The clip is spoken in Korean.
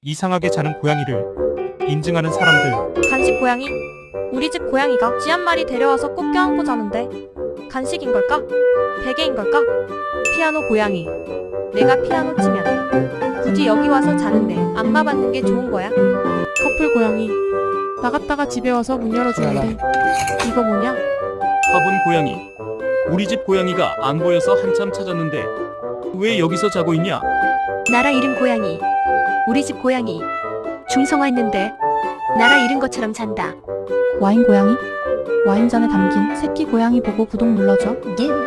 이상하게 자는 고양이를 인증하는 사람들. 간식 고양이? 우리 집 고양이가 쥐 한 마리 데려와서 꼭 껴안고 자는데 간식인 걸까? 베개인 걸까? 피아노 고양이. 내가 피아노 치면 굳이 여기 와서 자는데 안마 받는 게 좋은 거야? 커플 고양이. 나갔다가 집에 와서 문 열어주는데 이거 뭐냐? 화분 고양이. 우리 집 고양이가 안 보여서 한참 찾았는데 왜 여기서 자고 있냐? 나라 잃은 고양이. 우리 집 고양이. 중성화했는데 나라 잃은 것처럼 잔다. 와인 고양이? 와인잔에 담긴 새끼 고양이 보고 구독 눌러줘.